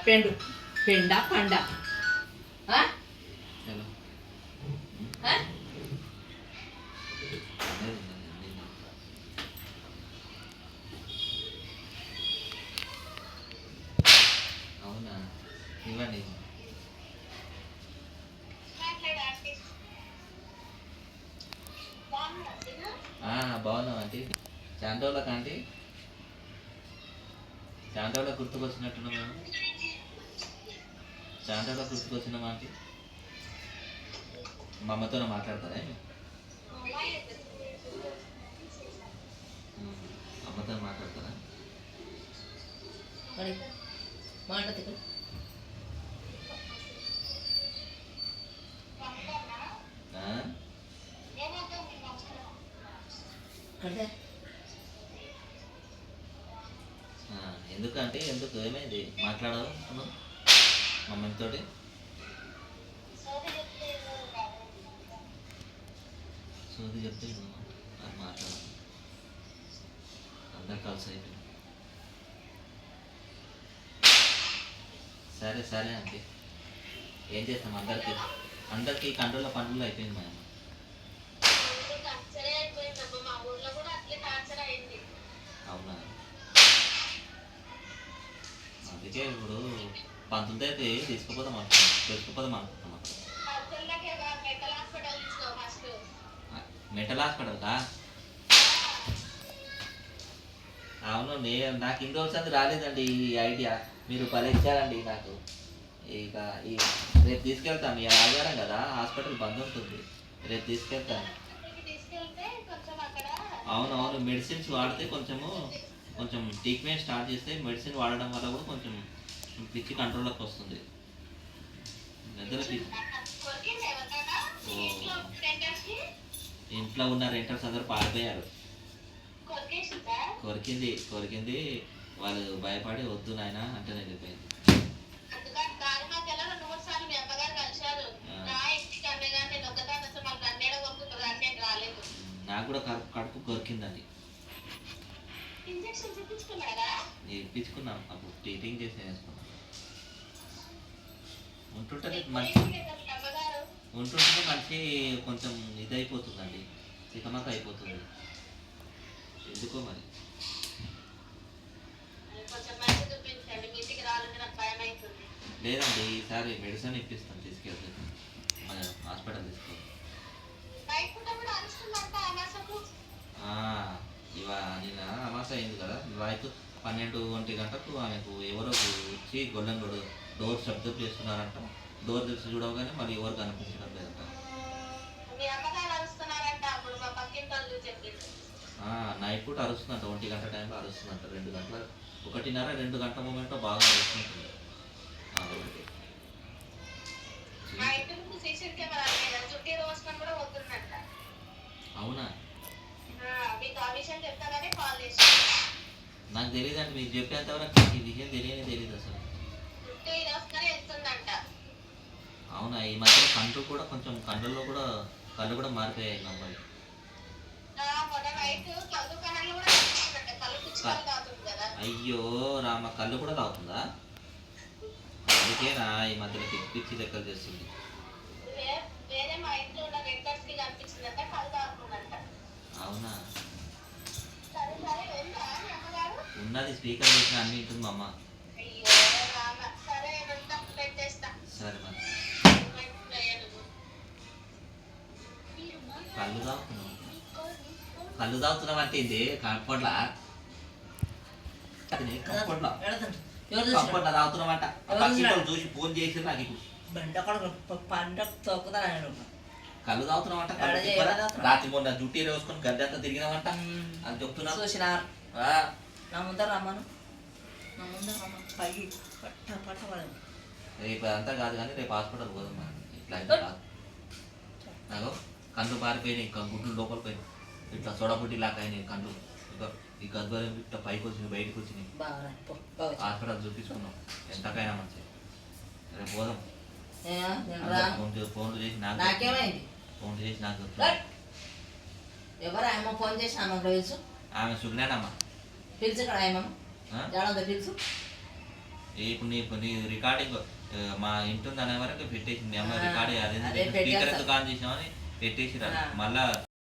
పెండు పెండా పండ అవునా ఇవ్వండి. బాగున్నాం ఆంటీ. చాలా రోజులకు ఆంటీ, చాలా రోజులకు గుర్తుకొచ్చినట్టున్నాం మేము. చాలా రోజులకు గుర్తుకొచ్చినాం ఆంటీ. మా అమ్మతో మాట్లాడతారా? అమ్మతో మాట్లాడతారా? ఎందుకంటే ఎందుకు ఏమైంది మాట్లాడవు మమ్మీతో? సోది చెప్తే అది మాట్లాడదు. అందరు కలిసి అయిపోయింది. సరే సరే అంటే ఏం చేస్తాం, అందరికీ కంట్రోల్లో పనులు అయిపోయింది మా అమ్మ. అవునా? అందుకే ఇప్పుడు పంతులతో అయితే తీసుకుపోదాం అనుకుంటున్నాం. మెంటల్ హాస్పిటల్కా? అవును, నాకు ఇన్ని రోజులు రాలేదండి ఈ ఐడియా. మీరు పరీక్షారండి నాకు. ఇక రేపు తీసుకెళ్తాను. ఇక ఆదివారం కదా, హాస్పిటల్ బంద్ ఉంటుంది. రేపు తీసుకెళ్తాను. అవునవును, మెడిసిన్స్ వాడితే కొంచెం ట్రీట్మెంట్ స్టార్ట్ చేస్తే మెడిసిన్ వాడడం వల్ల కూడా కొంచెం పిచ్చి కంట్రోల్లోకి వస్తుంది. ఇంట్లో ఉన్న రెంటర్స్ అందరూ పారిపోయారు. కొరికింది వాళ్ళు భయపడి వద్దు నాయన అంటే వెళ్ళిపోయింది. నాకు కూడా కడుపు కొరికిందండి. ఇప్పించుకున్నాం, అప్పుడు ట్రీటింగ్ చేసి వేసుకున్నాం. ఉంటుంటే మంచి కొంచెం ఇదైపోతుందండి, చికమక అయిపోతుంది. ఎందుకో మరి. లేదండి, ఈసారి మెడిసిన్ ఇప్పిస్తాను, తీసుకెళ్తే మన హాస్పిటల్ తీసుకో. నిన్న అమాస అయింది కదా, రైతు 12-1 గంటకు ఆమెకు ఎవరో వచ్చి గొల్లం డోర్ శబ్దం చేస్తున్నారంట. డోర్ తెరిచి చూడగానే మరి ఎవరు కనిపించడం లేదంట. నైట్ పూట అరుస్తుందంట, 1 గంట టైంలో అరుస్తుందంట. 2 గంటల 1:30-2 గంటల మూమెంట్లో బాగా అరుస్తుంటుంది. అవునా? నాకు తెలియదండి, మీకు చెప్పేంతవరకు ఈ విషయం తెలియదు అసలు. అవునా? ఈ మధ్య కళ్ళు కూడా మారిపోయాయి అమ్మాయి. అయ్యో రామ, కళ్ళు కూడా తాగుతుందా? అందుకేనా ఈ మధ్యలో పిచ్చి లెక్కలు చేస్తుంది. అవునా? ఉన్నది స్పీకర్ చేసిన అన్ని వింటుంది మా అమ్మ. సరే మరి. కళ్ళు తాగుతున్నాం అంటే ఇది కప్పట్లా తాగుతున్నామంట. చూసి ఫోన్ చేసి నాకు కళ్ళు తాగుతున్నామంట. రాత్రి మొన్న జుట్టు వేసుకొని గడ్డ అంతా తిరిగినామంట అని చెప్తున్నా. రేపు అంతా కాదు కానీ రేపు హాస్పిటల్ పోదాం. ఇట్లా నాకు కళ్ళు పారిపోయినాయి, ఇంకా గుడ్లు లోపల పోయినాయి, ఇట్లా సొడబుడ్డి లాగా అయినాయి కళ్ళు. ఈ గద్వారం ఇట్లా పైకి వచ్చినాయి, బయటకు వచ్చినాయి. హాస్పిటల్ చూపించుకున్నాం, ఎంతకైనా మంచిది. రేపు పోదాం. ఫోన్లు చేసి నాకు ఎవరు ఫోన్ చేసి ఆమె సుజ్ఞానమ్మ పిలుచు. ఇక్కడ పిలుచు. ఇప్పుడు నీ రికార్డింగ్ మా ఇంటుంది అనే వరకు పెట్టేసింది. మీ అమ్మ ఆ, రికార్డ్ అదే అదే స్పీకర్ పెట్టేస్తా. ఎందుకు ఆన్ చేసినామని పెట్టేసిరా ఆ. మళ్ళా